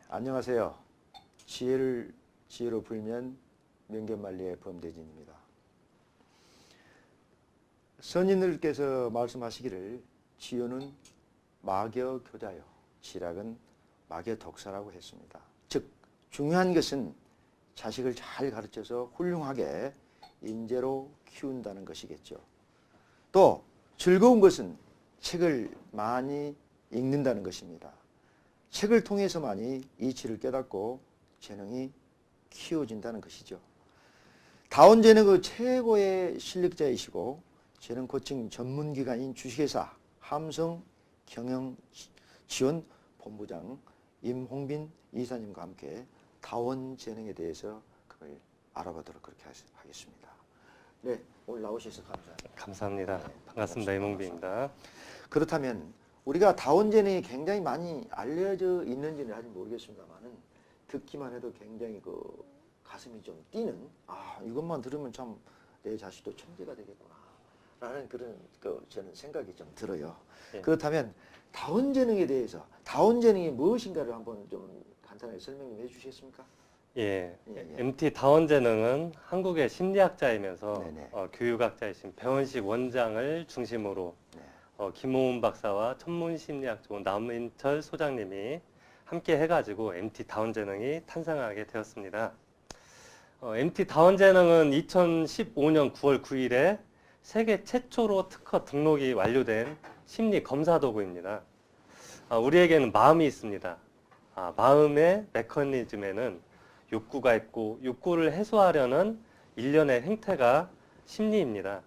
안녕하세요. 지혜를 지혜로 풀면 명견만리의 범대진입니다. 선인들께서 말씀하시기를 지효는 막여교자요, 지락은 막여독사라고 했습니다. 즉 중요한 것은 자식을 잘 가르쳐서 훌륭하게 인재로 키운다는 것이겠죠. 또 즐거운 것은 책을 많이 읽는다는 것입니다. 책을 통해서만이 이치를 깨닫고 재능이 키워진다는 것이죠. 다원재능의 최고의 실력자이시고 재능 코칭 전문기관인 주식회사 함성경영지원 본부장 임홍빈 이사님과 함께 다원재능에 대해서 그걸 알아보도록 그렇게 하겠습니다. 네, 오늘 나오셔서 감사합니다. 감사합니다. 네, 반갑습니다. 임홍빈입니다. 그렇다면 우리가 다원재능이 굉장히 많이 알려져 있는지는 아직 모르겠습니다만은 듣기만 해도 굉장히 그 가슴이 좀 뛰는, 이것만 들으면 참 내 자식도 천재가 되겠구나 라는 그런 저는 생각이 좀 들어요. 예. 그렇다면 다원재능에 대해서 다원재능이 무엇인가를 한번 좀 간단하게 설명 좀 해주시겠습니까? 예, 예. MT 다원재능은 한국의 심리학자이면서 네네. 교육학자이신 배원식 원장을 중심으로 네. 김호은 박사와 천문심리학적 남인철 소장님이 함께 해가지고 MT 다원재능이 탄생하게 되었습니다. MT 다원재능은 2015년 9월 9일에 세계 최초로 특허 등록이 완료된 심리 검사 도구입니다. 우리에게는 마음이 있습니다. 마음의 메커니즘에는 욕구가 있고 욕구를 해소하려는 일련의 행태가 심리입니다.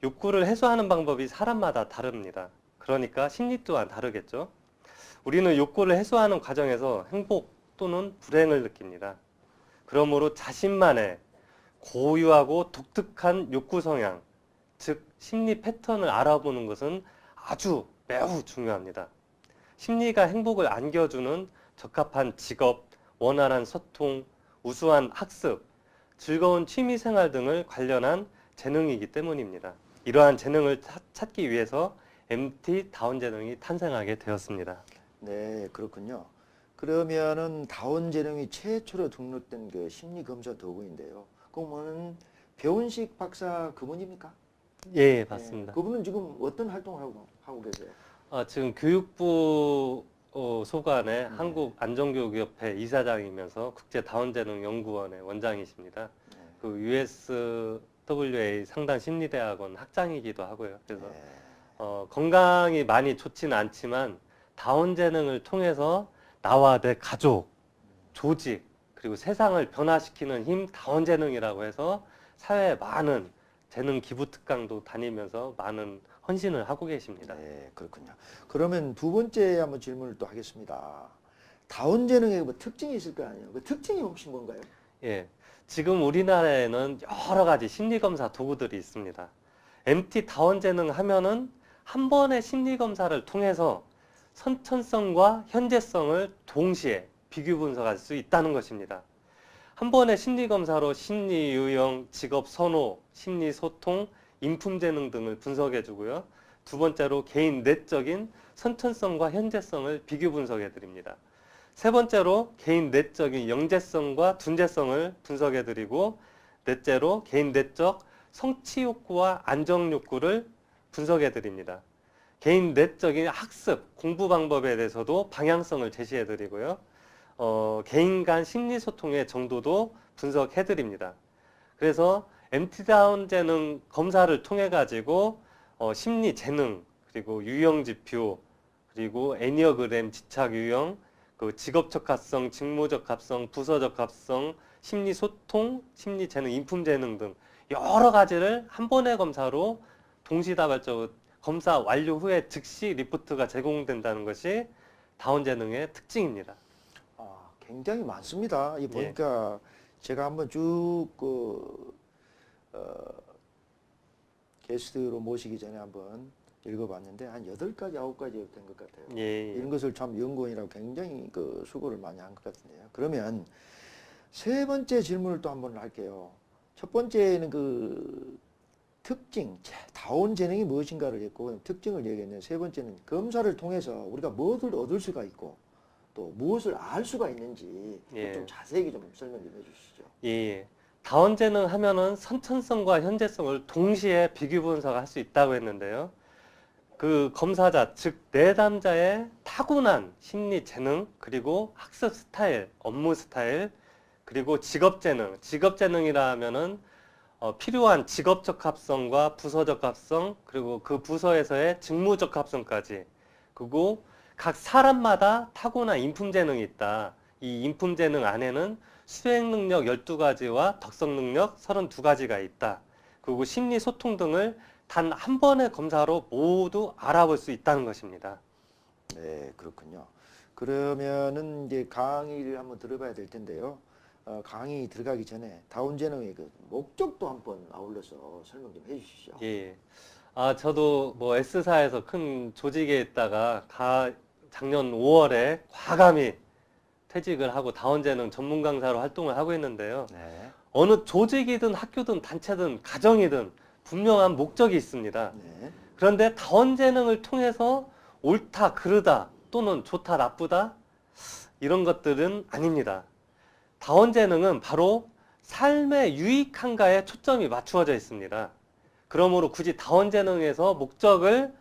욕구를 해소하는 방법이 사람마다 다릅니다. 그러니까 심리 또한 다르겠죠. 우리는 욕구를 해소하는 과정에서 행복 또는 불행을 느낍니다. 그러므로 자신만의 고유하고 독특한 욕구 성향, 즉 심리 패턴을 알아보는 것은 아주 매우 중요합니다. 심리가 행복을 안겨주는 적합한 직업, 원활한 소통, 우수한 학습, 즐거운 취미생활 등을 관련한 재능이기 때문입니다. 이러한 재능을 찾기 위해서 MT 다원재능이 탄생하게 되었습니다. 네, 그렇군요. 그러면은 다원재능이 최초로 등록된 그 심리검사 도구인데요. 그러면 배원식 박사 그분입니까? 예, 맞습니다. 그분은 지금 어떤 활동을 하고 계세요? 지금 교육부 소관의 한국안전교육협회 이사장이면서 국제다원재능연구원의 원장이십니다. 네. 그 USWA 상단심리대학원 학장이기도 하고요. 그래서 네. 건강이 많이 좋지는 않지만 다원재능을 통해서 나와 내 가족, 조직, 그리고 세상을 변화시키는 힘 다원재능이라고 해서 사회에 많은 재능 기부 특강도 다니면서 많은 헌신을 하고 계십니다. 네, 그렇군요. 그러면 두 번째 한번 질문을 또 하겠습니다. 다원재능의 뭐 특징이 있을 거 아니에요? 그 특징이 혹시 뭔가요? 예, 지금 우리나라에는 여러 가지 심리검사 도구들이 있습니다. MT 다원재능 하면은 한 번의 심리검사를 통해서 선천성과 현재성을 동시에 비교 분석할 수 있다는 것입니다. 한 번의 심리검사로 심리 유형, 직업 선호, 심리 소통, 인품 재능 등을 분석해 주고요. 두 번째로 개인 내적인 선천성과 현재성을 비교 분석해 드립니다. 세 번째로 개인 내적인 영재성과 둔재성을 분석해 드리고, 넷째로 개인 내적 성취 욕구와 안정 욕구를 분석해 드립니다. 개인 내적인 학습, 공부 방법에 대해서도 방향성을 제시해 드리고요. 개인 간 심리 소통의 정도도 분석해 드립니다. 그래서 MT 다원재능 검사를 통해 가지고 심리 재능, 그리고 유형 지표, 그리고 애니어그램 지착 유형, 그 직업 적합성, 직무 적합성, 부서 적합성, 심리 소통, 심리 재능, 인품 재능 등 여러 가지를 한 번의 검사로 동시다발적으로 검사 완료 후에 즉시 리포트가 제공된다는 것이 다원재능의 특징입니다. 굉장히 많습니다. 이 보니까 제가 한번 쭉 게스트로 모시기 전에 한번 읽어봤는데 한 8가지, 9가지 된 것 같아요. 이런 것을 참 연구원이라고 굉장히 수고를 많이 한 것 같은데요. 그러면 세 번째 질문을 또 한번 할게요. 첫 번째는 그 특징, 다원재능이 무엇인가를 했고 특징을 얘기했는데, 세 번째는 검사를 통해서 우리가 무엇을 얻을 수가 있고, 또 무엇을 알 수가 있는지 예. 좀 자세하게 좀 설명 좀 해주시죠. 예. 다원제능 하면은 선천성과 현재성을 동시에 비교 분석할 수 있다고 했는데요. 그 검사자, 즉 내담자의 타고난 심리 재능, 그리고 학습 스타일, 업무 스타일, 그리고 직업 재능. 직업 재능이라 하면은 필요한 직업 적합성과 부서 적합성, 그리고 그 부서에서의 직무 적합성까지. 그리고 각 사람마다 타고난 인품 재능이 있다. 이 인품 재능 안에는 수행 능력 12가지와 덕성 능력 32가지가 있다. 그리고 심리 소통 등을 단 한 번의 검사로 모두 알아볼 수 있다는 것입니다. 네, 그렇군요. 그러면은 이제 강의를 한번 들어봐야 될 텐데요. 강의 들어가기 전에 다운제능의 그 목적도 한번 아울러서 설명 좀 해주시죠. 예. 저도 뭐 S사에서 큰 조직에 있다가 작년 5월에 과감히 퇴직을 하고 다운제능 전문 강사로 활동을 하고 있는데요. 네. 어느 조직이든 학교든 단체든 가정이든 분명한 목적이 있습니다. 네. 그런데 다원제능을 통해서 옳다, 그르다 또는 좋다, 나쁘다 이런 것들은 아닙니다. 다원제능은 바로 삶에 유익한가에 초점이 맞추어져 있습니다. 그러므로 굳이 다원제능에서 목적을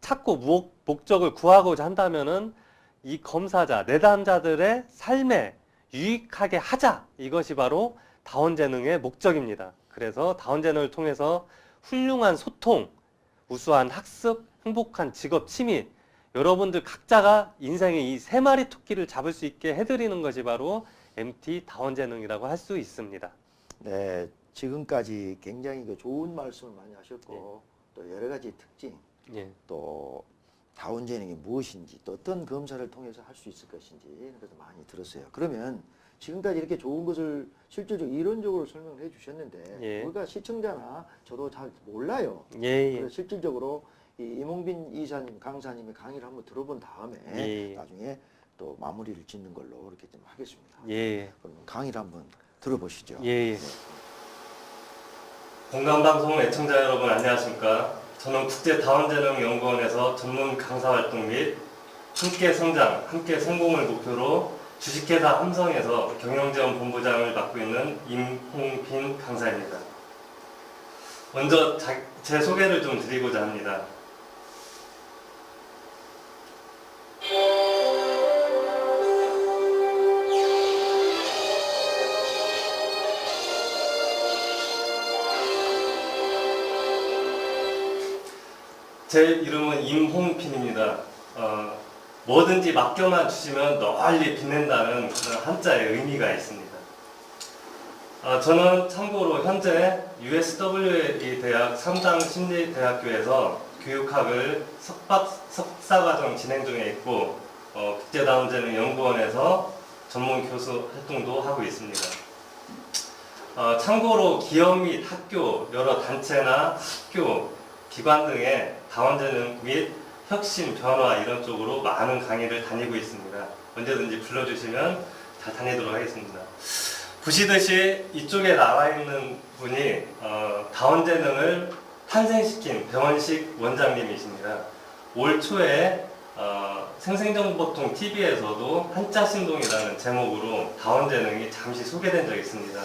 찾고 목적을 구하고자 한다면은 이 검사자, 내담자들의 삶에 유익하게 하자. 이것이 바로 다원제능의 목적입니다. 그래서 다원제능을 통해서 훌륭한 소통, 우수한 학습, 행복한 직업, 취미, 여러분들 각자가 인생의 이 세 마리 토끼를 잡을 수 있게 해드리는 것이 바로 MT 다원제능이라고 할 수 있습니다. 네, 지금까지 굉장히 그 좋은 말씀을 많이 하셨고 또 여러 가지 특징, 또 다운제능이 무엇인지 또 어떤 검사를 통해서 할 수 있을 것인지 이런 것도 많이 들었어요. 그러면 지금까지 이렇게 좋은 것을 실질적으로 이론적으로 설명을 해주셨는데 우리가 시청자나 저도 잘 몰라요. 그래서 실질적으로 이 이몽빈 이사님 강사님의 강의를 한번 들어본 다음에 나중에 또 마무리를 짓는 걸로 이렇게 좀 하겠습니다. 그러면 강의를 한번 들어보시죠. 공감방송 애청자 여러분 안녕하십니까? 저는 국제다원제능연구원에서 전문 강사 활동 및 함께 성장, 함께 성공을 목표로 주식회사 함성에서 경영지원본부장을 맡고 있는 임홍빈 강사입니다. 먼저 제 소개를 좀 드리고자 합니다. 제 이름은 임홍빈입니다. 뭐든지 맡겨만 주시면 널리 빛낸다는 그런 한자의 의미가 있습니다. 저는 참고로 현재 USWA 대학 삼당심리대학교에서 교육학을 석사과정 진행 중에 있고 국제다운제능연구원에서 전문 교수 활동도 하고 있습니다. 참고로 기업 및 학교, 여러 단체나 학교, 기관 등의 다원제능 및 혁신, 변화 이런 쪽으로 많은 강의를 다니고 있습니다. 언제든지 불러주시면 잘 다니도록 하겠습니다. 보시듯이 이쪽에 나와 있는 분이 다원제능을 탄생시킨 배원식 원장님이십니다. 올 초에 생생정보통 TV에서도 한자신동이라는 제목으로 다원제능이 잠시 소개된 적이 있습니다.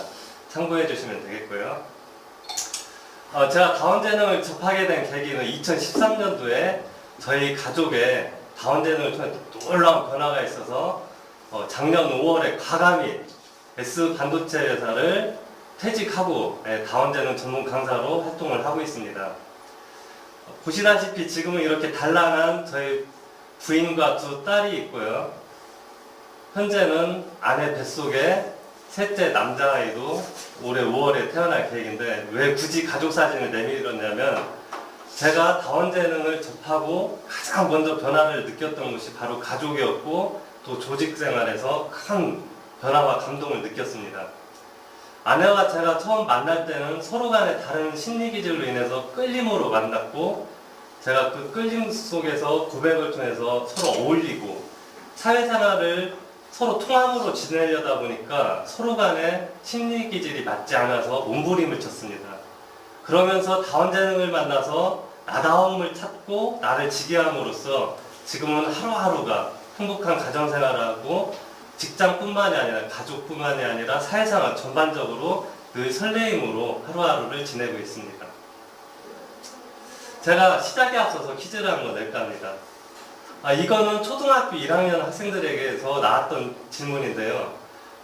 참고해 주시면 되겠고요. 제가 다원제능을 접하게 된 계기는 2013년도에 저희 가족에 다원제능을 통해 놀라운 변화가 있어서 작년 5월에 과감히 S반도체 회사를 퇴직하고 다원제능 전문 강사로 활동을 하고 있습니다. 보시다시피 지금은 이렇게 단란한 저희 부인과 두 딸이 있고요. 현재는 아내 뱃속에 셋째 남자아이도 올해 5월에 태어날 계획인데 왜 굳이 가족 사진을 내밀었냐면 제가 다원제능을 접하고 가장 먼저 변화를 느꼈던 것이 바로 가족이었고 또 조직 생활에서 큰 변화와 감동을 느꼈습니다. 아내와 제가 처음 만날 때는 서로 간의 다른 심리 기질로 인해서 끌림으로 만났고 제가 그 끌림 속에서 고백을 통해서 서로 어울리고 사회생활을 서로 통합으로 지내려다 보니까 서로 간의 심리 기질이 맞지 않아서 몸부림을 쳤습니다. 그러면서 다원제능을 만나서 나다움을 찾고 나를 지게 함으로써 지금은 하루하루가 행복한 가정생활하고 직장뿐만이 아니라 가족뿐만이 아니라 사회생활 전반적으로 늘 설레임으로 하루하루를 지내고 있습니다. 제가 시작에 앞서서 퀴즈를 한번 낼까 합니다. 이거는 초등학교 1학년 학생들에게서 나왔던 질문인데요.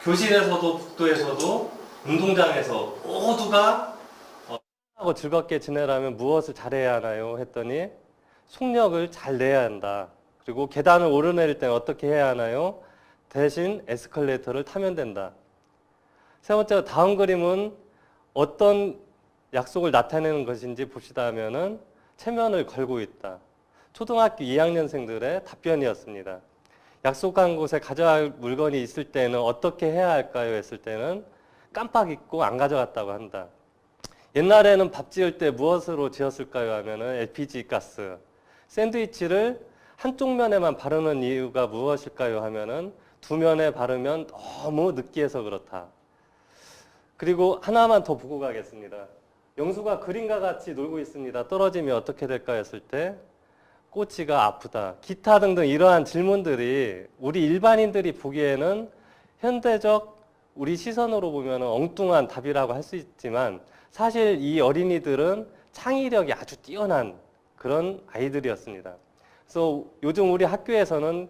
교실에서도 복도에서도 운동장에서 모두가 하고 즐겁게 지내려면 무엇을 잘해야 하나요? 했더니 속력을 잘 내야 한다. 그리고 계단을 오르내릴 때는 어떻게 해야 하나요? 대신 에스컬레이터를 타면 된다. 세 번째, 다음 그림은 어떤 약속을 나타내는 것인지 봅시다 하면은 체면을 걸고 있다. 초등학교 2학년생들의 답변이었습니다. 약속한 곳에 가져갈 물건이 있을 때는 어떻게 해야 할까요? 했을 때는 깜빡 잊고 안 가져갔다고 한다. 옛날에는 밥 지을 때 무엇으로 지었을까요? 하면은 LPG 가스. 샌드위치를 한쪽 면에만 바르는 이유가 무엇일까요? 하면은 두 면에 바르면 너무 느끼해서 그렇다. 그리고 하나만 더 보고 가겠습니다. 영수가 그림과 같이 놀고 있습니다. 떨어지면 어떻게 될까 했을 때 꼬치가 아프다. 기타 등등 이러한 질문들이 우리 일반인들이 보기에는 현대적 우리 시선으로 보면 엉뚱한 답이라고 할 수 있지만 사실 이 어린이들은 창의력이 아주 뛰어난 그런 아이들이었습니다. 그래서 요즘 우리 학교에서는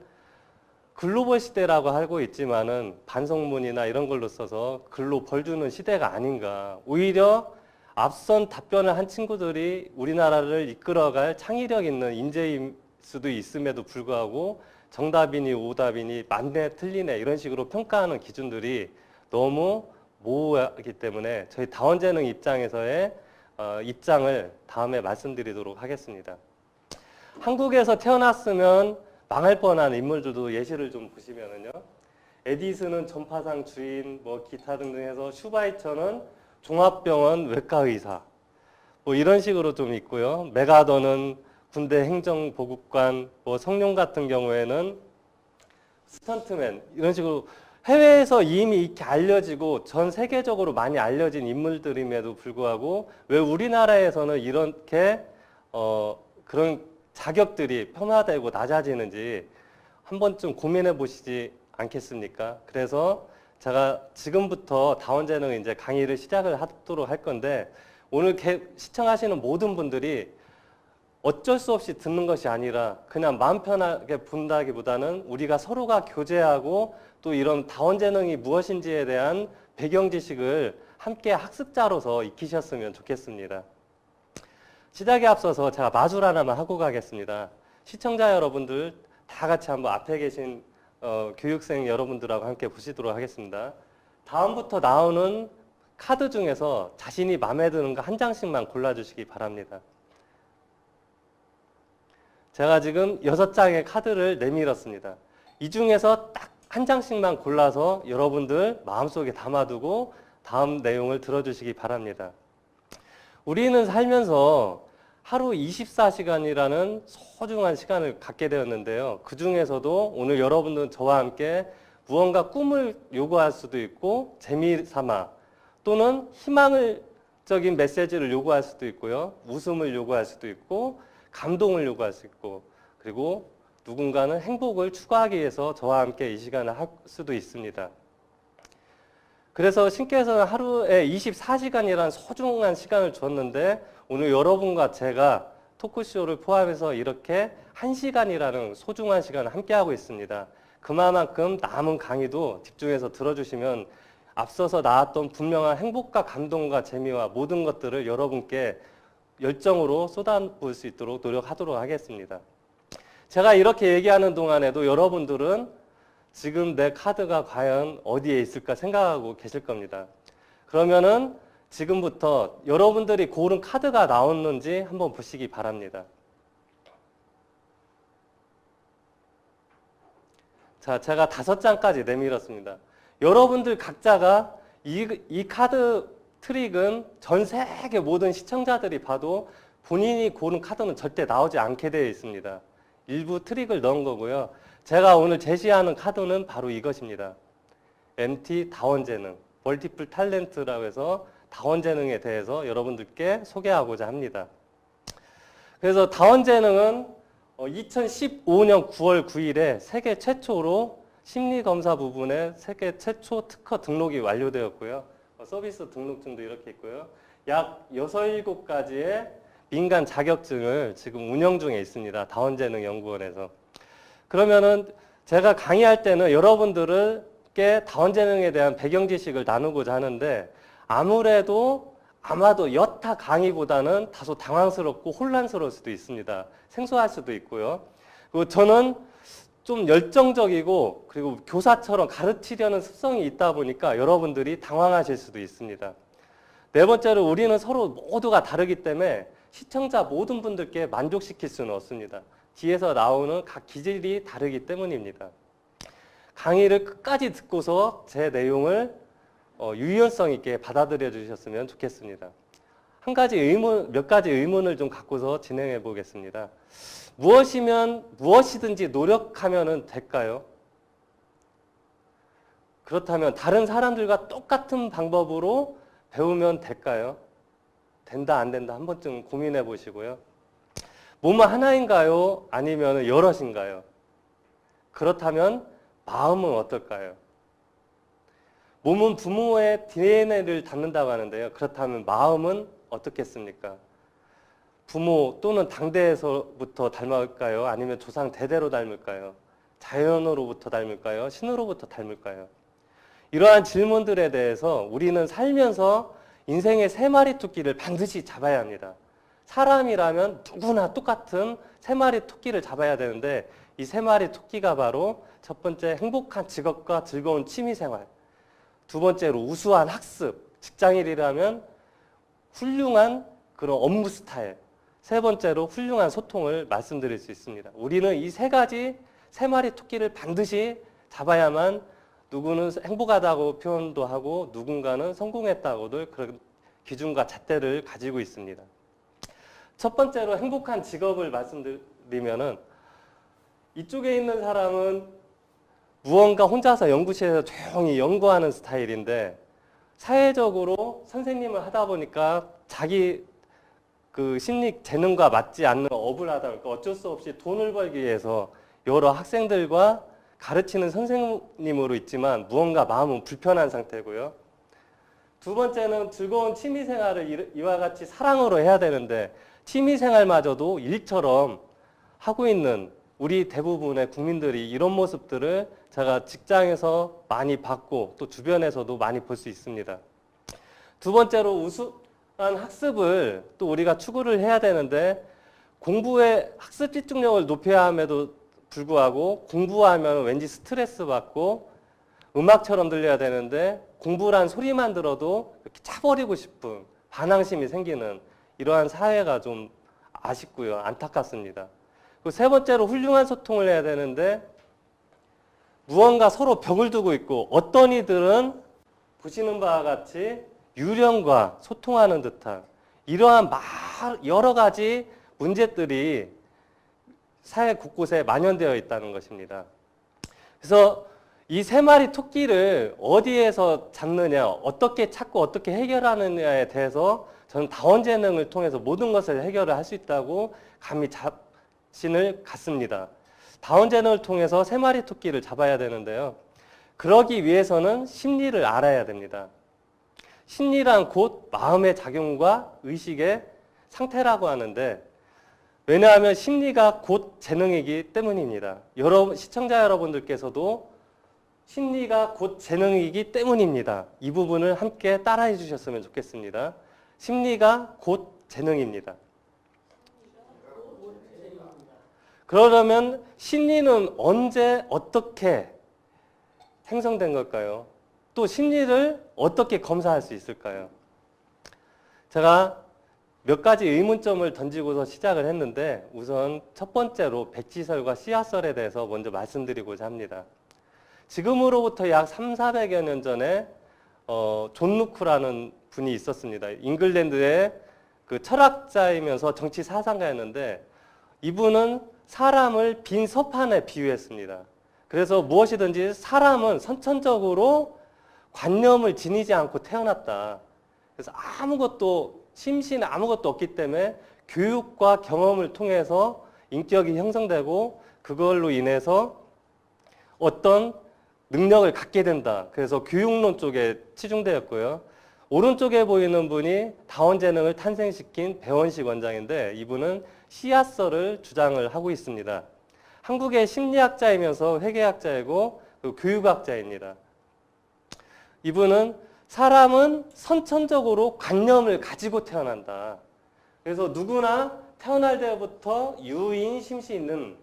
글로벌 시대라고 알고 있지만은 반성문이나 이런 걸로 써서 글로 벌 주는 시대가 아닌가. 오히려 앞선 답변을 한 친구들이 우리나라를 이끌어갈 창의력 있는 인재일 수도 있음에도 불구하고 정답이니 오답이니 맞네 틀리네 이런 식으로 평가하는 기준들이 너무 모호하기 때문에 저희 다원재능 입장에서의 입장을 다음에 말씀드리도록 하겠습니다. 한국에서 태어났으면 망할 뻔한 인물들도 예시를 좀 보시면은요. 에디슨은 전파상 주인, 뭐 기타 등등 해서 슈바이처는 종합병원 외과의사, 뭐 이런 식으로 좀 있고요. 메가더는 군대 행정보급관, 뭐 성룡 같은 경우에는 스턴트맨 이런 식으로 해외에서 이미 이렇게 알려지고 전 세계적으로 많이 알려진 인물들임에도 불구하고 왜 우리나라에서는 이렇게 그런 자격들이 폄하되고 낮아지는지 한 번쯤 고민해 보시지 않겠습니까? 그래서 제가 지금부터 다원재능 이제 강의를 시작을 하도록 할 건데 오늘 시청하시는 모든 분들이 어쩔 수 없이 듣는 것이 아니라 그냥 마음 편하게 본다기보다는 우리가 서로가 교제하고 또 이런 다원재능이 무엇인지에 대한 배경 지식을 함께 학습자로서 익히셨으면 좋겠습니다. 시작에 앞서서 제가 마술 하나만 하고 가겠습니다. 시청자 여러분들 다 같이 한번 앞에 계신 교육생 여러분들하고 함께 보시도록 하겠습니다. 다음부터 나오는 카드 중에서 자신이 마음에 드는 거 한 장씩만 골라주시기 바랍니다. 제가 지금 6장의 카드를 내밀었습니다. 이 중에서 딱 한 장씩만 골라서 여러분들 마음속에 담아두고 다음 내용을 들어주시기 바랍니다. 우리는 살면서 하루 24시간이라는 소중한 시간을 갖게 되었는데요. 그 중에서도 오늘 여러분들은 저와 함께 무언가 꿈을 요구할 수도 있고 재미삼아 또는 희망적인 메시지를 요구할 수도 있고요. 웃음을 요구할 수도 있고 감동을 요구할 수 있고 그리고 누군가는 행복을 추구하기 위해서 저와 함께 이 시간을 할 수도 있습니다. 그래서 신께서는 하루에 24시간이라는 소중한 시간을 줬는데 오늘 여러분과 제가 토크쇼를 포함해서 이렇게 1시간이라는 소중한 시간을 함께하고 있습니다. 그만큼 남은 강의도 집중해서 들어주시면 앞서서 나왔던 분명한 행복과 감동과 재미와 모든 것들을 여러분께 열정으로 쏟아부을 수 있도록 노력하도록 하겠습니다. 제가 이렇게 얘기하는 동안에도 여러분들은 지금 내 카드가 과연 어디에 있을까 생각하고 계실 겁니다. 그러면은 지금부터 여러분들이 고른 카드가 나왔는지 한번 보시기 바랍니다. 자, 제가 5장까지 내밀었습니다. 여러분들 각자가 이 카드 트릭은 전 세계 모든 시청자들이 봐도 본인이 고른 카드는 절대 나오지 않게 되어 있습니다. 일부 트릭을 넣은 거고요. 제가 오늘 제시하는 카드는 바로 이것입니다. MT 다원재능, 멀티플 탤런트라고 해서 다원재능에 대해서 여러분들께 소개하고자 합니다. 그래서 다원재능은 2015년 9월 9일에 세계 최초로 심리검사 부분에 세계 최초 특허 등록이 완료되었고요. 서비스 등록증도 이렇게 있고요. 약 6, 7가지의 민간 자격증을 지금 운영 중에 있습니다. 다원재능연구원에서. 그러면은 제가 강의할 때는 여러분들께 다원재능에 대한 배경 지식을 나누고자 하는데 아마도 여타 강의보다는 다소 당황스럽고 혼란스러울 수도 있습니다. 생소할 수도 있고요. 그리고 저는 좀 열정적이고 그리고 교사처럼 가르치려는 습성이 있다 보니까 여러분들이 당황하실 수도 있습니다. 네 번째로 우리는 서로 모두가 다르기 때문에 시청자 모든 분들께 만족시킬 수는 없습니다. 뒤에서 나오는 각 기질이 다르기 때문입니다. 강의를 끝까지 듣고서 제 내용을 유연성 있게 받아들여 주셨으면 좋겠습니다. 몇 가지 의문을 좀 갖고서 진행해 보겠습니다. 무엇이든지 노력하면 될까요? 그렇다면 다른 사람들과 똑같은 방법으로 배우면 될까요? 된다, 안 된다 한 번쯤 고민해 보시고요. 몸은 하나인가요? 아니면 여럿인가요? 그렇다면 마음은 어떨까요? 몸은 부모의 DNA를 담는다고 하는데요. 그렇다면 마음은 어떻겠습니까? 부모 또는 당대에서부터 닮을까요? 아니면 조상 대대로 닮을까요? 자연으로부터 닮을까요? 신으로부터 닮을까요? 이러한 질문들에 대해서 우리는 살면서 인생의 3마리 토끼를 반드시 잡아야 합니다. 사람이라면 누구나 똑같은 3마리 토끼를 잡아야 되는데 이 3마리 토끼가 바로 첫 번째 행복한 직업과 즐거운 취미생활, 두 번째로 우수한 학습, 직장인이라면 훌륭한 그런 업무 스타일, 세 번째로 훌륭한 소통을 말씀드릴 수 있습니다. 우리는 이 3마리 토끼를 반드시 잡아야만 누구는 행복하다고 표현도 하고 누군가는 성공했다고도 그런 기준과 잣대를 가지고 있습니다. 첫 번째로 행복한 직업을 말씀드리면은 이쪽에 있는 사람은 무언가 혼자서 연구실에서 조용히 연구하는 스타일인데 사회적으로 선생님을 하다 보니까 자기 그 심리 재능과 맞지 않는 업을 하다 보니까 어쩔 수 없이 돈을 벌기 위해서 여러 학생들과 가르치는 선생님으로 있지만 무언가 마음은 불편한 상태고요. 두 번째는 즐거운 취미생활을 이와 같이 사랑으로 해야 되는데 취미생활마저도 일처럼 하고 있는 우리 대부분의 국민들이 이런 모습들을 제가 직장에서 많이 봤고 또 주변에서도 많이 볼 수 있습니다. 두 번째로 우수한 학습을 또 우리가 추구를 해야 되는데 공부의 학습 집중력을 높여야 함에도 불구하고 공부하면 왠지 스트레스 받고 음악처럼 들려야 되는데 공부란 소리만 들어도 이렇게 차버리고 싶은 반항심이 생기는 이러한 사회가 좀 아쉽고요. 안타깝습니다. 그리고 세 번째로 훌륭한 소통을 해야 되는데 무언가 서로 벽을 두고 있고 어떤 이들은 보시는 바와 같이 유령과 소통하는 듯한 이러한 여러 가지 문제들이 사회 곳곳에 만연되어 있다는 것입니다. 그래서 이 3마리 토끼를 어디에서 잡느냐, 어떻게 찾고 어떻게 해결하느냐에 대해서 저는 다원재능을 통해서 모든 것을 해결을 할 수 있다고 감히 자신을 갖습니다. 다원재능을 통해서 3마리 토끼를 잡아야 되는데요. 그러기 위해서는 심리를 알아야 됩니다. 심리란 곧 마음의 작용과 의식의 상태라고 하는데 왜냐하면 심리가 곧 재능이기 때문입니다. 시청자 여러분들께서도 심리가 곧 재능이기 때문입니다. 이 부분을 함께 따라해 주셨으면 좋겠습니다. 심리가 곧 재능입니다. 그러려면 심리는 언제 어떻게 생성된 걸까요? 또 심리를 어떻게 검사할 수 있을까요? 제가 몇 가지 의문점을 던지고서 시작을 했는데 우선 첫 번째로 백지설과 씨앗설에 대해서 먼저 말씀드리고자 합니다. 지금으로부터 약 300~400여 년 전에 존 루크라는 분이 있었습니다. 잉글랜드의 그 철학자이면서 정치 사상가였는데 이분은 사람을 빈 서판에 비유했습니다. 그래서 무엇이든지 사람은 선천적으로 관념을 지니지 않고 태어났다. 그래서 심신에 아무것도 없기 때문에 교육과 경험을 통해서 인격이 형성되고 그걸로 인해서 어떤 능력을 갖게 된다. 그래서 교육론 쪽에 치중되었고요. 오른쪽에 보이는 분이 다원재능을 탄생시킨 배원식 원장인데 이분은 씨앗설을 주장을 하고 있습니다. 한국의 심리학자이면서 회계학자이고 교육학자입니다. 이분은 사람은 선천적으로 관념을 가지고 태어난다. 그래서 누구나 태어날 때부터 유인 심시 있는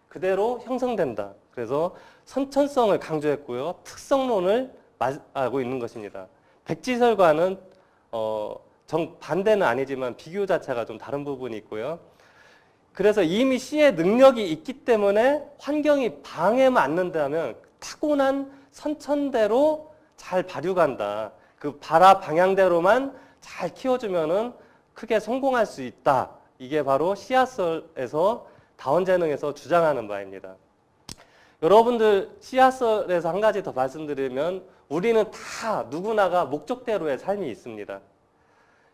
그대로 형성된다. 그래서 선천성을 강조했고요. 특성론을 말하고 있는 것입니다. 백지설과는 정반대는 아니지만 비교 자체가 좀 다른 부분이 있고요. 그래서 이미 C의 능력이 있기 때문에 환경이 방해만 안 된다면 타고난 선천대로 잘 발육한다. 그 발화 방향대로만 잘 키워주면은 크게 성공할 수 있다. 이게 바로 씨앗설에서 다원재능에서 주장하는 바입니다. 여러분들 씨앗설에서 한 가지 더 말씀드리면 우리는 다 누구나가 목적대로의 삶이 있습니다.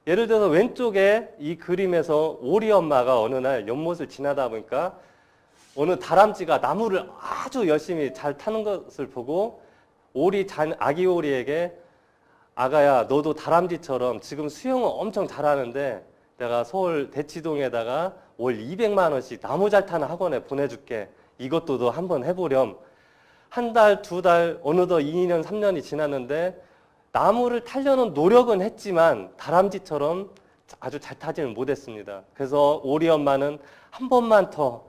예를 들어서 왼쪽에 이 그림에서 오리 엄마가 어느 날 연못을 지나다 보니까 어느 다람쥐가 나무를 아주 열심히 잘 타는 것을 보고 아기 오리에게 아가야 너도 다람쥐처럼 지금 수영을 엄청 잘하는데 내가 서울 대치동에다가 월 200만 원씩 나무 잘 타는 학원에 보내줄게. 이것도 너 한번 해보렴. 한 달, 두 달, 어느덧 2년, 3년이 지났는데 나무를 타려는 노력은 했지만 다람쥐처럼 아주 잘 타지는 못했습니다. 그래서 오리 엄마는 한 번만 더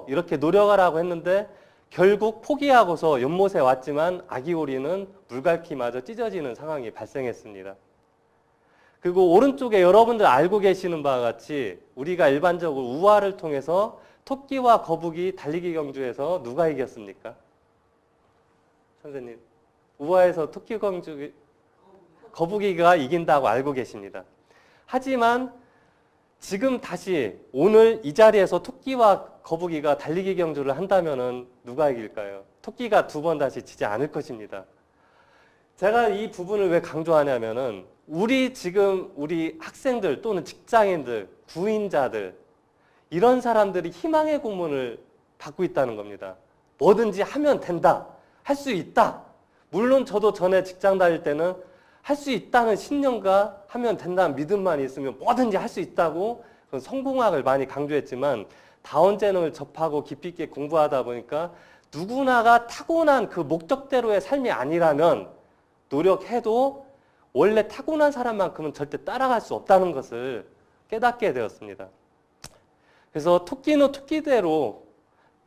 이렇게 노력하라고 했는데 결국 포기하고서 연못에 왔지만 아기 오리는 물갈퀴마저 찢어지는 상황이 발생했습니다. 그리고 오른쪽에 여러분들 알고 계시는 바와 같이 우리가 일반적으로 우화를 통해서 토끼와 거북이 달리기 경주에서 누가 이겼습니까? 선생님, 우화에서 거북이가 이긴다고 알고 계십니다. 하지만 지금 다시 오늘 이 자리에서 토끼와 거북이가 달리기 경주를 한다면은 누가 이길까요? 토끼가 두 번 다시 지지 않을 것입니다. 제가 이 부분을 왜 강조하냐면은 우리 학생들 또는 직장인들, 구인자들 이런 사람들이 희망의 고문을 받고 있다는 겁니다. 뭐든지 하면 된다. 할 수 있다. 물론 저도 전에 직장 다닐 때는 할 수 있다는 신념과 하면 된다는 믿음만 있으면 뭐든지 할 수 있다고 성공학을 많이 강조했지만 다원재능을 접하고 깊이 있게 공부하다 보니까 누구나가 타고난 그 목적대로의 삶이 아니라면 노력해도 원래 타고난 사람만큼은 절대 따라갈 수 없다는 것을 깨닫게 되었습니다. 그래서 토끼는 토끼대로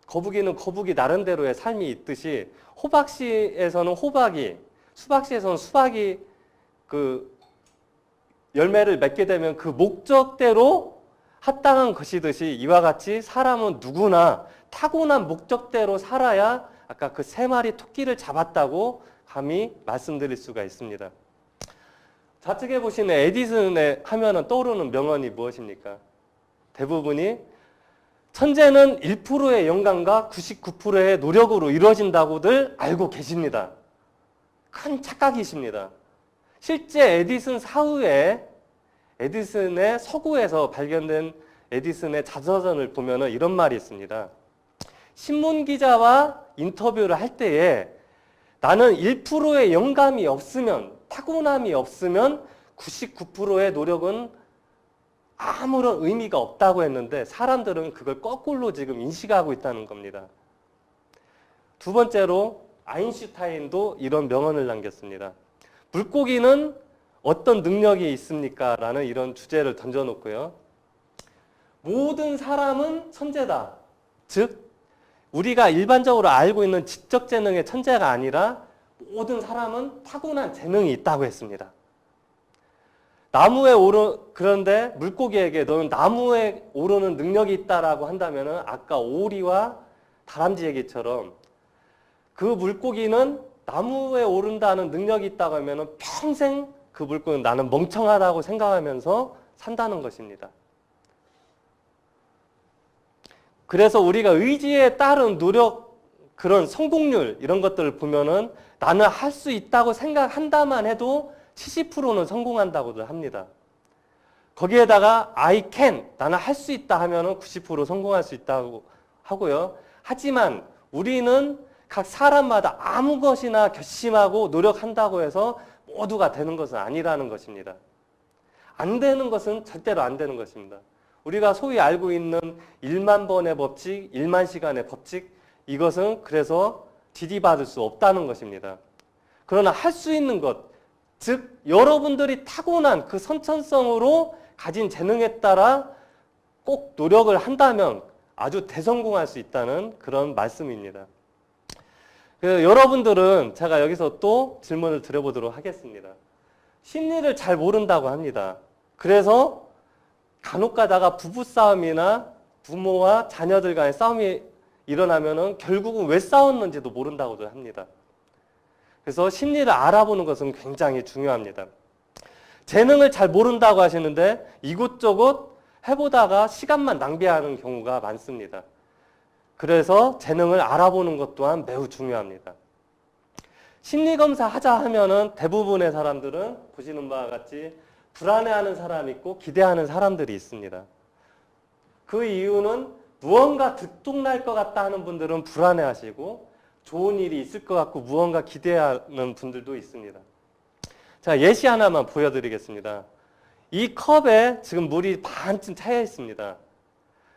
거북이는 거북이 나름대로의 삶이 있듯이 호박씨에서는 호박이, 수박씨에서는 수박이 그 열매를 맺게 되면 그 목적대로 합당한 것이듯이 이와 같이 사람은 누구나 타고난 목적대로 살아야 아까 그 3마리 토끼를 잡았다고 감히 말씀드릴 수가 있습니다. 좌측에 보시는 에디슨의 하면은 떠오르는 명언이 무엇입니까? 대부분이 천재는 1%의 영감과 99%의 노력으로 이루어진다고들 알고 계십니다. 큰 착각이십니다. 실제 에디슨 사후에 에디슨의 서구에서 발견된 에디슨의 자서전을 보면 이런 말이 있습니다. 신문기자와 인터뷰를 할 때에 나는 1%의 영감이 없으면, 타고남이 없으면 99%의 노력은 아무런 의미가 없다고 했는데 사람들은 그걸 거꾸로 지금 인식하고 있다는 겁니다. 두 번째로 아인슈타인도 이런 명언을 남겼습니다. 물고기는 어떤 능력이 있습니까? 라는 이런 주제를 던져놓고요. 모든 사람은 천재다. 즉 우리가 일반적으로 알고 있는 지적 재능의 천재가 아니라 모든 사람은 타고난 재능이 있다고 했습니다. 그런데 물고기에게 너는 나무에 오르는 능력이 있다라고 한다면 아까 오리와 다람쥐 얘기처럼 그 물고기는 나무에 오른다는 능력이 있다고 하면 평생 그 물고기는 나는 멍청하다고 생각하면서 산다는 것입니다. 그래서 우리가 의지에 따른 노력, 그런 성공률 이런 것들을 보면은 나는 할 수 있다고 생각한다만 해도 70%는 성공한다고들 합니다. 거기에다가 I can, 나는 할 수 있다 하면은 90% 성공할 수 있다고 하고요. 하지만 우리는 각 사람마다 아무 것이나 결심하고 노력한다고 해서 모두가 되는 것은 아니라는 것입니다. 안 되는 것은 절대로 안 되는 것입니다. 우리가 소위 알고 있는 1만 번의 법칙, 1만 시간의 법칙, 이것은 그래서 디디받을 수 없다는 것입니다. 그러나 할 수 있는 것, 즉 여러분들이 타고난 그 선천성으로 가진 재능에 따라 꼭 노력을 한다면 아주 대성공할 수 있다는 그런 말씀입니다. 여러분들은 제가 여기서 또 질문을 드려보도록 하겠습니다. 심리를 잘 모른다고 합니다. 그래서 간혹 가다가 부부싸움이나 부모와 자녀들 간의 싸움이 일어나면은 결국은 왜 싸웠는지도 모른다고도 합니다. 그래서 심리를 알아보는 것은 굉장히 중요합니다. 재능을 잘 모른다고 하시는데 이곳저곳 해보다가 시간만 낭비하는 경우가 많습니다. 그래서 재능을 알아보는 것 또한 매우 중요합니다. 심리검사 하자 하면은 대부분의 사람들은 보시는 바와 같이 불안해하는 사람이 있고 기대하는 사람들이 있습니다. 그 이유는 무언가 들통날 것 같다 하는 분들은 불안해하시고 좋은 일이 있을 것 같고 무언가 기대하는 분들도 있습니다. 자, 예시 하나만 보여드리겠습니다. 이 컵에 지금 물이 반쯤 차여 있습니다.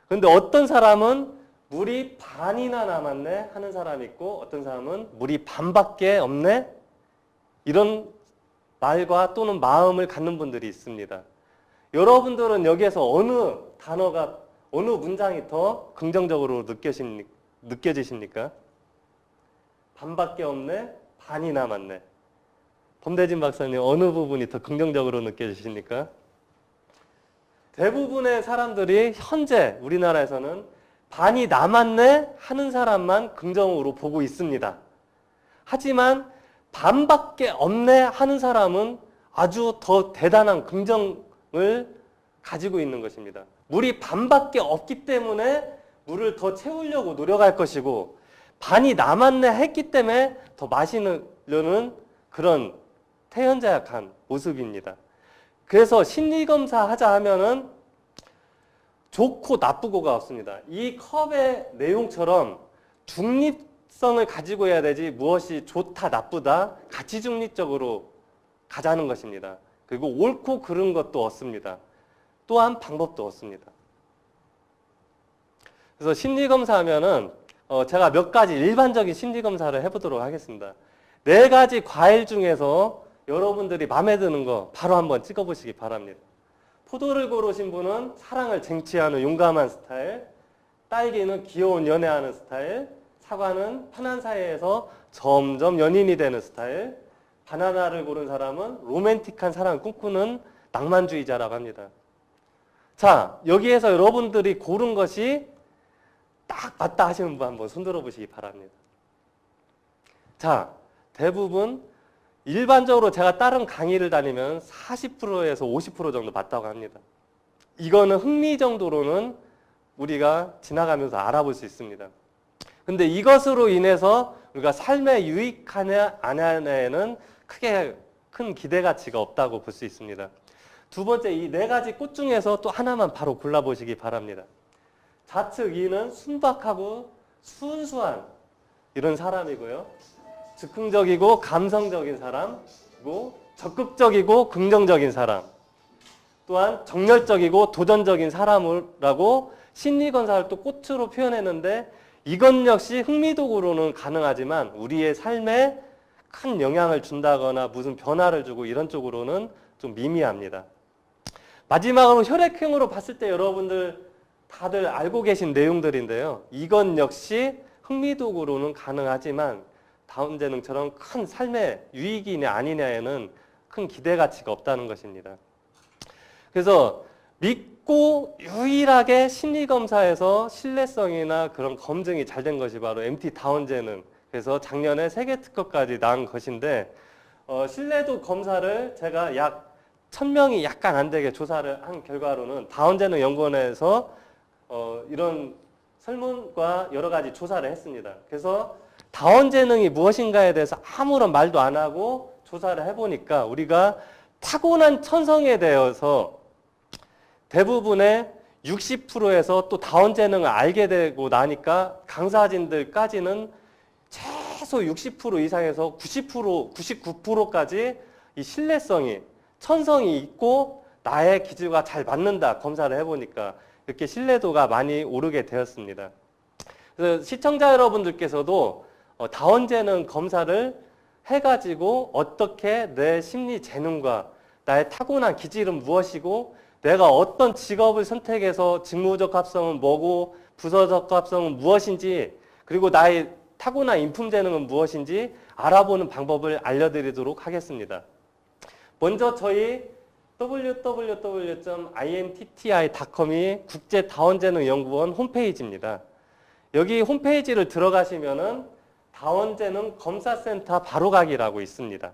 그런데 어떤 사람은 물이 반이나 남았네 하는 사람이 있고 어떤 사람은 물이 반밖에 없네 이런 말과 또는 마음을 갖는 분들이 있습니다. 여러분들은 여기에서 어느 단어가 어느 문장이 더 긍정적으로 느껴지십니까? 반밖에 없네, 반이 남았네. 범대진 박사님 어느 부분이 더 긍정적으로 느껴지십니까? 대부분의 사람들이 현재 우리나라에서는 반이 남았네 하는 사람만 긍정으로 보고 있습니다. 하지만 반밖에 없네 하는 사람은 아주 더 대단한 긍정을 가지고 있는 것입니다. 물이 반밖에 없기 때문에 물을 더 채우려고 노력할 것이고 반이 남았네 했기 때문에 더 마시려는 그런 태연자약한 모습입니다. 그래서 심리검사 하자 하면은 좋고 나쁘고가 없습니다. 이 컵의 내용처럼 중립성을 가지고 해야 되지 무엇이 좋다 나쁘다 가치 중립적으로 가자는 것입니다. 그리고 옳고 그른 것도 없습니다. 또한 방법도 없습니다. 그래서 심리검사 하면은 제가 몇 가지 일반적인 심리검사를 해보도록 하겠습니다. 4가지 과일 중에서 여러분들이 마음에 드는 거 바로 한번 찍어보시기 바랍니다. 포도를 고르신 분은 사랑을 쟁취하는 용감한 스타일, 딸기는 귀여운 연애하는 스타일, 사과는 편한 사이에서 점점 연인이 되는 스타일, 바나나를 고른 사람은 로맨틱한 사랑을 꿈꾸는 낭만주의자라고 합니다. 자, 여기에서 여러분들이 고른 것이 딱 맞다 하시는 분 한번 손들어 보시기 바랍니다. 자, 대부분 일반적으로 제가 다른 강의를 다니면 40%에서 50% 정도 맞다고 합니다. 이거는 흥미 정도로는 우리가 지나가면서 알아볼 수 있습니다. 근데 이것으로 인해서 우리가 삶에 유익하냐 안 하냐에는 크게 큰 기대 가치가 없다고 볼 수 있습니다. 두 번째, 이 4가지 꽃 중에서 또 하나만 바로 골라보시기 바랍니다. 좌측 2는 순박하고 순수한 이런 사람이고요. 즉흥적이고 감성적인 사람, 그리고 적극적이고 긍정적인 사람, 또한 정열적이고 도전적인 사람이라고 심리검사를 또 꽃으로 표현했는데 이것 역시 흥미도구로는 가능하지만 우리의 삶에 큰 영향을 준다거나 무슨 변화를 주고 이런 쪽으로는 좀 미미합니다. 마지막으로 혈액형으로 봤을 때 여러분들 다들 알고 계신 내용들인데요. 이것 역시 흥미도구로는 가능하지만 다운재능처럼 큰 삶의 유익이냐 아니냐에는 큰 기대 가치가 없다는 것입니다. 그래서 믿고 유일하게 심리검사에서 신뢰성이나 그런 검증이 잘 된 것이 바로 MT 다운재능. 그래서 작년에 세계 특허까지 나온 것인데 신뢰도 검사를 제가 약 1000명이 약간 안 되게 조사를 한 결과로는 다운재능 연구원에서 이런 설문과 여러 가지 조사를 했습니다. 그래서 다운재능이 무엇인가에 대해서 아무런 말도 안 하고 조사를 해보니까 우리가 타고난 천성에 대해서 대부분의 60%에서 또 다원 재능을 알게 되고 나니까 강사진들까지는 최소 60% 이상에서 90%, 99%까지 이 신뢰성이, 천성이 있고 나의 기질과 잘 맞는다. 검사를 해보니까 이렇게 신뢰도가 많이 오르게 되었습니다. 그래서 시청자 여러분들께서도 다원 재능 검사를 해가지고 어떻게 내 심리 재능과 나의 타고난 기질은 무엇이고 내가 어떤 직업을 선택해서 직무적합성은 뭐고 부서적합성은 무엇인지 그리고 나의 타고난 인품 재능은 무엇인지 알아보는 방법을 알려드리도록 하겠습니다. 먼저 저희 www.imtti.com이 국제다원재능연구원 홈페이지입니다. 여기 홈페이지를 들어가시면은 다원재능 검사센터 바로가기라고 있습니다.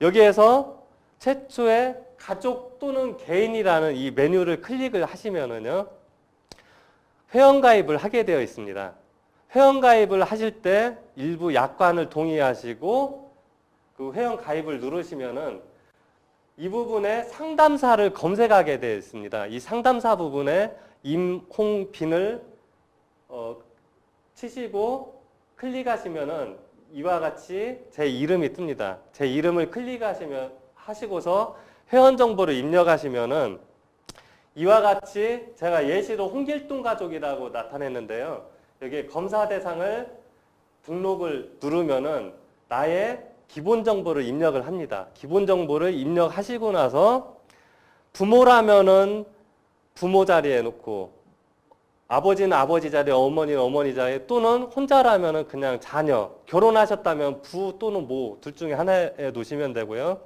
여기에서 최초에 가족 또는 개인이라는 이 메뉴를 클릭을 하시면은요, 회원가입을 하게 되어 있습니다. 회원가입을 하실 때 일부 약관을 동의하시고 그 회원가입을 누르시면은 이 부분에 상담사를 검색하게 되어 있습니다. 이 상담사 부분에 임홍빈을 치시고 클릭하시면은 이와 같이 제 이름이 뜹니다. 제 이름을 하시고서 회원 정보를 입력하시면은 이와 같이 제가 예시로 홍길동 가족이라고 나타냈는데요. 여기 검사 대상을 등록을 누르면은 나의 기본 정보를 입력을 합니다. 기본 정보를 입력하시고 나서 부모라면은 부모 자리에 놓고 아버지는 아버지 자리에 어머니는 어머니 자리에 또는 혼자라면은 그냥 자녀, 결혼하셨다면 부 또는 모 둘 중에 하나에 놓으시면 되고요.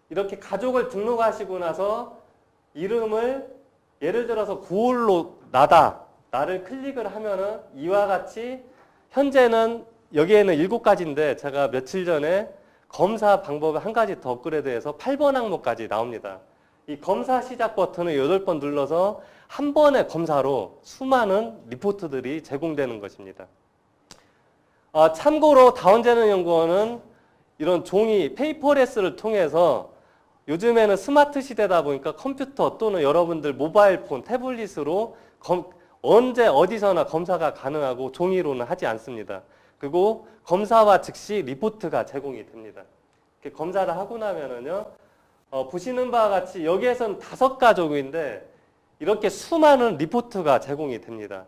이렇게 가족을 등록하시고 나서 이름을 예를 들어서 고을로 나를 클릭을 하면은 이와 같이 현재는 여기에는 7가지인데 제가 며칠 전에 검사 방법을 한 가지 더 업그레이드해서 8번 항목까지 나옵니다. 이 검사 시작 버튼을 8번 눌러서 한 번의 검사로 수많은 리포트들이 제공되는 것입니다. 참고로 다원재능연구원은 이런 종이 페이퍼레스를 통해서 요즘에는 스마트 시대다 보니까 컴퓨터 또는 여러분들 모바일폰, 태블릿으로 언제 어디서나 검사가 가능하고 종이로는 하지 않습니다. 그리고 검사와 즉시 리포트가 제공이 됩니다. 이렇게 검사를 하고 나면은요, 보시는 바와 같이 여기에서는 5가족인데 이렇게 수많은 리포트가 제공이 됩니다.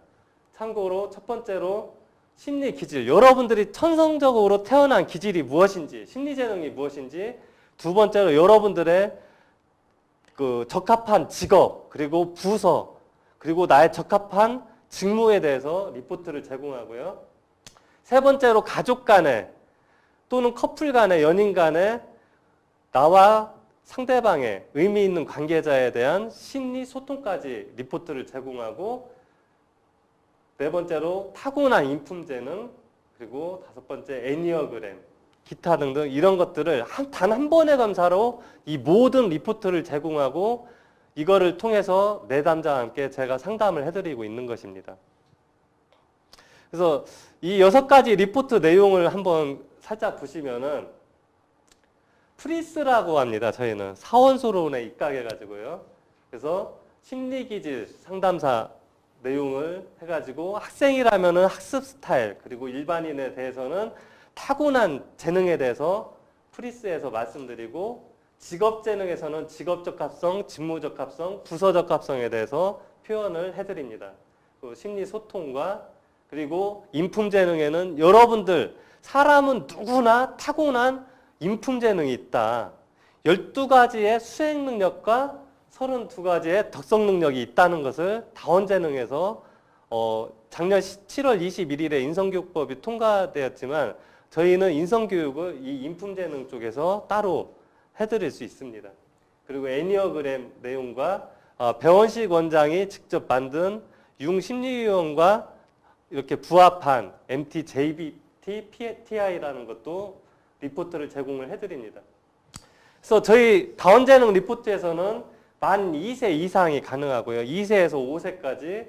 참고로 첫 번째로 심리 기질, 여러분들이 천성적으로 태어난 기질이 무엇인지, 심리 재능이 무엇인지, 두 번째로 여러분들의 그 적합한 직업, 그리고 부서, 그리고 나의 적합한 직무에 대해서 리포트를 제공하고요. 세 번째로 가족 간에 또는 커플 간에, 연인 간에 나와 상대방의 의미 있는 관계자에 대한 심리 소통까지 리포트를 제공하고, 네 번째로 타고난 인품 재능, 그리고 5번째 애니어그램, 기타 등등 이런 것들을 단 한 번의 검사로 이 모든 리포트를 제공하고 이거를 통해서 내담자와 함께 제가 상담을 해드리고 있는 것입니다. 그래서 이 6가지 리포트 내용을 한번 살짝 보시면은 프리스라고 합니다. 저희는 사원소론에 입각해가지고요. 그래서 심리기질 상담사 내용을 해가지고 학생이라면은 학습 스타일, 그리고 일반인에 대해서는 타고난 재능에 대해서 프리스에서 말씀드리고, 직업 재능에서는 직업적합성, 직무적합성, 부서적합성에 대해서 표현을 해드립니다. 그 심리 소통과, 그리고 인품 재능에는 여러분들 사람은 누구나 타고난 인품 재능이 있다. 12가지의 수행 능력과 32가지의 덕성 능력이 있다는 것을 다원재능에서 작년 7월 21일에 인성교육법이 통과되었지만 저희는 인성교육을 이 인품재능 쪽에서 따로 해드릴 수 있습니다. 그리고 애니어그램 내용과 배원식 원장이 직접 만든 융심리위원과 이렇게 부합한 MT-JBT-PTI라는 것도 리포트를 제공을 해드립니다. 그래서 저희 다원재능 리포트에서는 만 2세 이상이 가능하고요. 2세에서 5세까지,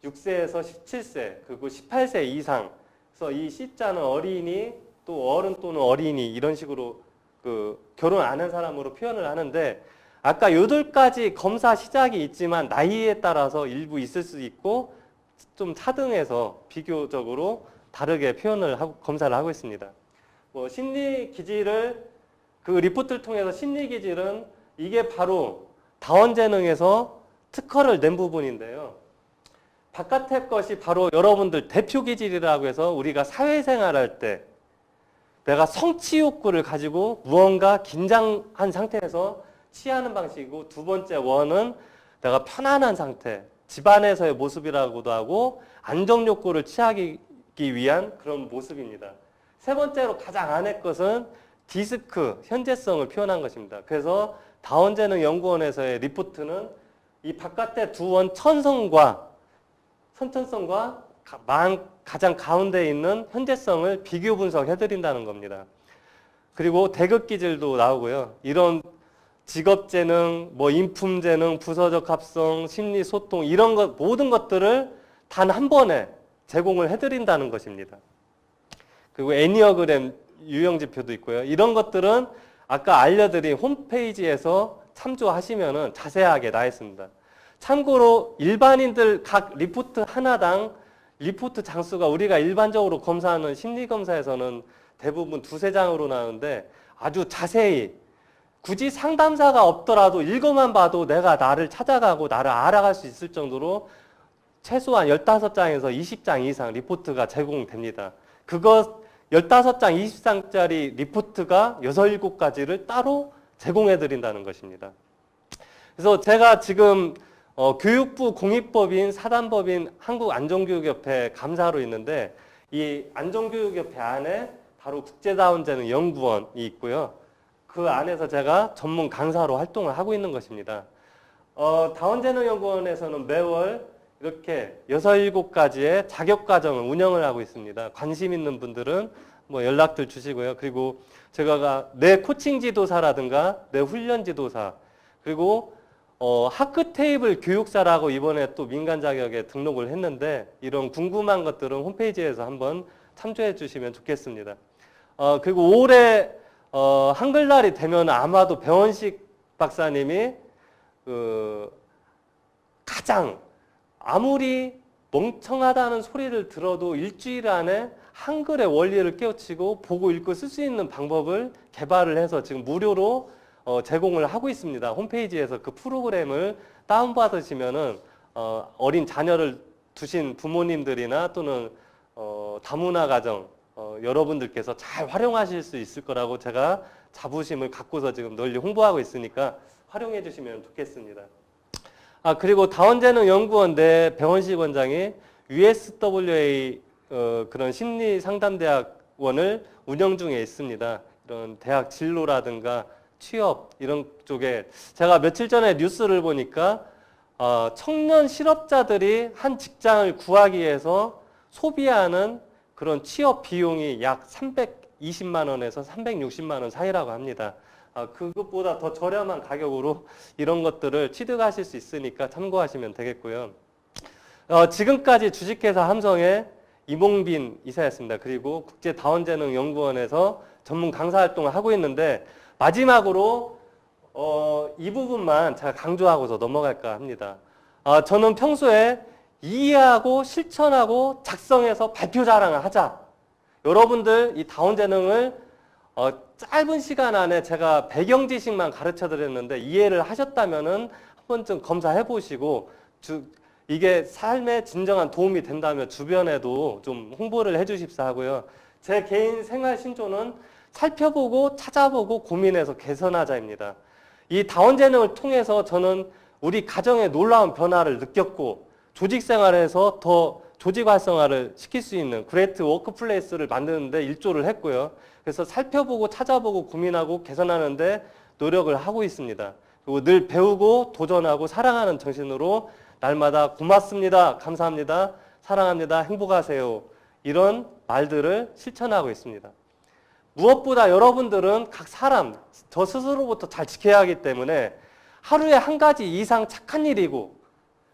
6세에서 17세, 그리고 18세 이상. 그래서 이 C자는 어린이, 또 어른 또는 어린이 이런 식으로 그 결혼 안 한 사람으로 표현을 하는데, 아까 8가지 검사 시작이 있지만 나이에 따라서 일부 있을 수 있고 좀 차등해서 비교적으로 다르게 표현을 하고 검사를 하고 있습니다. 뭐 심리 기질을 그 리포트를 통해서 심리 기질은 이게 바로 다원재능에서 특허를 낸 부분인데요. 바깥의 것이 바로 여러분들 대표 기질이라고 해서 우리가 사회생활할 때 내가 성취 욕구를 가지고 무언가 긴장한 상태에서 취하는 방식이고, 두 번째 원은 내가 편안한 상태, 집안에서의 모습이라고도 하고 안정 욕구를 취하기 위한 그런 모습입니다. 세 번째로 가장 안의 것은 디스크, 현재성을 표현한 것입니다. 그래서 다원재능연구원에서의 리포트는 이 바깥의 두 원 천성과 선천성과 가장 가운데 있는 현재성을 비교 분석해드린다는 겁니다. 그리고 대극기질도 나오고요. 이런 직업재능, 뭐 인품재능, 부서적 합성, 심리소통 이런 것 모든 것들을 단 한 번에 제공을 해드린다는 것입니다. 그리고 애니어그램 유형지표도 있고요. 이런 것들은 아까 알려드린 홈페이지에서 참조하시면 자세하게 나와 있습니다. 참고로 일반인들 각 리포트 하나당 리포트 장수가 우리가 일반적으로 검사하는 심리검사에서는 대부분 2-3장으로 나오는데 아주 자세히 굳이 상담사가 없더라도 읽어만 봐도 내가 나를 찾아가고 나를 알아갈 수 있을 정도로 최소한 15장에서 20장 이상 리포트가 제공됩니다. 그거 15장, 20장짜리 리포트가 6, 7가지를 따로 제공해 드린다는 것입니다. 그래서 제가 지금 교육부 공익법인 사단법인 한국안전교육협회 감사로 있는데, 이 안전교육협회 안에 바로 국제다원재능연구원이 있고요. 그 안에서 제가 전문 강사로 활동을 하고 있는 것입니다. 다원재능연구원에서는 매월 이렇게 6, 7가지의 자격과정을 운영을 하고 있습니다. 관심 있는 분들은 뭐 연락들 주시고요. 그리고 제가 내 코칭 지도사라든가 내 훈련 지도사, 그리고 하크 테이블 교육사라고 이번에 또 민간 자격에 등록을 했는데, 이런 궁금한 것들은 홈페이지에서 한번 참조해 주시면 좋겠습니다. 그리고 올해 한글날이 되면 아마도 배원식 박사님이 가장 아무리 멍청하다는 소리를 들어도 일주일 안에 한글의 원리를 깨우치고 보고 읽고 쓸 수 있는 방법을 개발을 해서 지금 무료로 제공을 하고 있습니다. 홈페이지에서 그 프로그램을 다운받으시면은 어린 자녀를 두신 부모님들이나 또는 다문화 가정 여러분들께서 잘 활용하실 수 있을 거라고 제가 자부심을 갖고서 지금 널리 홍보하고 있으니까 활용해 주시면 좋겠습니다. 그리고 다원재능연구원 내 배원식 원장이 USWA 그런 심리상담대학원을 운영 중에 있습니다. 이런 대학 진로라든가 취업 이런 쪽에 제가 며칠 전에 뉴스를 보니까 청년 실업자들이 한 직장을 구하기 위해서 소비하는 그런 취업 비용이 약 320만 원에서 360만 원 사이라고 합니다. 그것보다 더 저렴한 가격으로 이런 것들을 취득하실 수 있으니까 참고하시면 되겠고요. 지금까지 주식회사 함성의 이몽빈 이사였습니다. 그리고 국제다원재능연구원에서 전문 강사 활동을 하고 있는데, 마지막으로 이 부분만 제가 강조하고서 넘어갈까 합니다. 저는 평소에 이해하고 실천하고 작성해서 발표 자랑을 하자. 여러분들 이 다원재능을 짧은 시간 안에 제가 배경 지식만 가르쳐 드렸는데 이해를 하셨다면은 한 번쯤 검사해 보시고 이게 삶에 진정한 도움이 된다면 주변에도 좀 홍보를 해 주십사 하고요. 제 개인 생활 신조는 살펴보고 찾아보고 고민해서 개선하자입니다. 이 다원재능을 통해서 저는 우리 가정에 놀라운 변화를 느꼈고, 조직 생활에서 더 조직 활성화를 시킬 수 있는 그레이트 워크플레이스를 만드는데 일조를 했고요. 그래서 살펴보고 찾아보고 고민하고 개선하는데 노력을 하고 있습니다. 그리고 늘 배우고 도전하고 사랑하는 정신으로 날마다 고맙습니다, 감사합니다, 사랑합니다, 행복하세요, 이런 말들을 실천하고 있습니다. 무엇보다 여러분들은 각 사람, 저 스스로부터 잘 지켜야 하기 때문에 하루에 한 가지 이상 착한 일이고,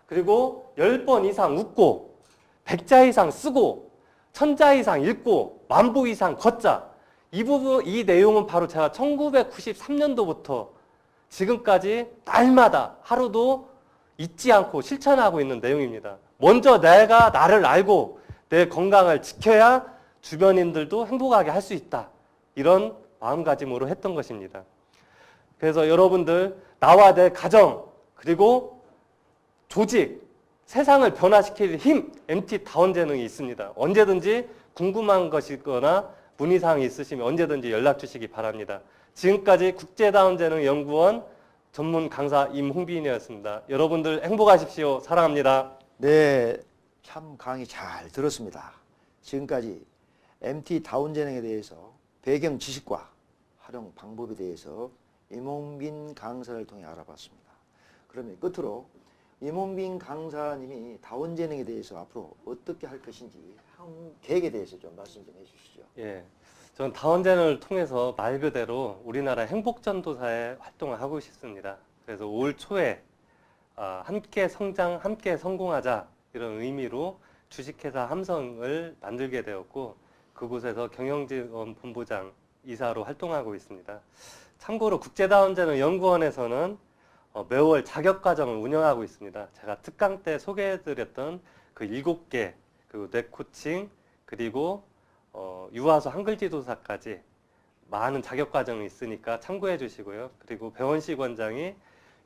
그리고 10번 이상 웃고, 100자 이상 쓰고, 1000자 이상 읽고, 10,000보 이상 걷자. 이 내용은 바로 제가 1993년도부터 지금까지 날마다 하루도 잊지 않고 실천하고 있는 내용입니다. 먼저 내가 나를 알고 내 건강을 지켜야 주변인들도 행복하게 할 수 있다. 이런 마음가짐으로 했던 것입니다. 그래서 여러분들, 나와 내 가정, 그리고 조직, 세상을 변화시킬 힘, MT 다원 재능이 있습니다. 언제든지 궁금한 것이거나 문의사항이 있으시면 언제든지 연락 주시기 바랍니다. 지금까지 국제다원재능연구원 전문 강사 임홍빈이었습니다. 여러분들 행복하십시오. 사랑합니다. 네, 참 강의 잘 들었습니다. 지금까지 MT 다운재능에 대해서 배경 지식과 활용 방법에 대해서 임홍빈 강사를 통해 알아봤습니다. 그러면 끝으로 임홍빈 강사님이 다운재능에 대해서 앞으로 어떻게 할 것인지 계획에 대해서 좀 말씀 좀 해주시죠. 예, 전 다원재능을 통해서 말 그대로 우리나라 행복전도사의 활동을 하고 싶습니다. 그래서 올 초에 함께 성장, 함께 성공하자 이런 의미로 주식회사 함성을 만들게 되었고, 그곳에서 경영지원본부장 이사로 활동하고 있습니다. 참고로 국제다원재능연구원에서는 매월 자격과정을 운영하고 있습니다. 제가 특강 때 소개해드렸던 그 7개, 그리고 뇌코칭, 그리고 유아서 한글지도사까지 많은 자격과정이 있으니까 참고해 주시고요. 그리고 배원식 원장이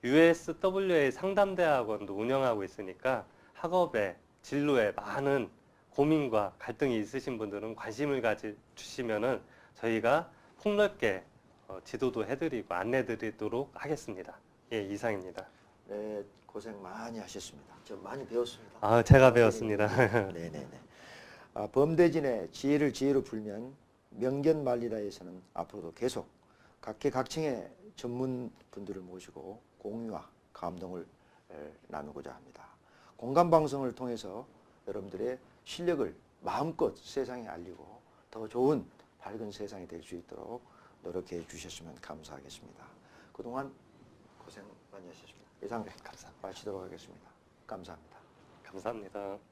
USWA 상담대학원도 운영하고 있으니까 학업에, 진로에 많은 고민과 갈등이 있으신 분들은 관심을 가져주시면은 저희가 폭넓게 지도도 해드리고 안내드리도록 하겠습니다. 예, 이상입니다. 네, 고생 많이 하셨습니다. 저 많이 배웠습니다. 아, 제가 배웠습니다. 네네네. 범대진의 지혜를 지혜로 풀면 명견만리다에서는 앞으로도 계속 각계각층의 전문 분들을 모시고 공유와 감동을 나누고자 합니다. 공감방송을 통해서 여러분들의 실력을 마음껏 세상에 알리고 더 좋은 밝은 세상이 될 수 있도록 노력해 주셨으면 감사하겠습니다. 그동안 고생 많이 하셨습니다. 이상 감사 마치도록 하겠습니다. 감사합니다. 감사합니다.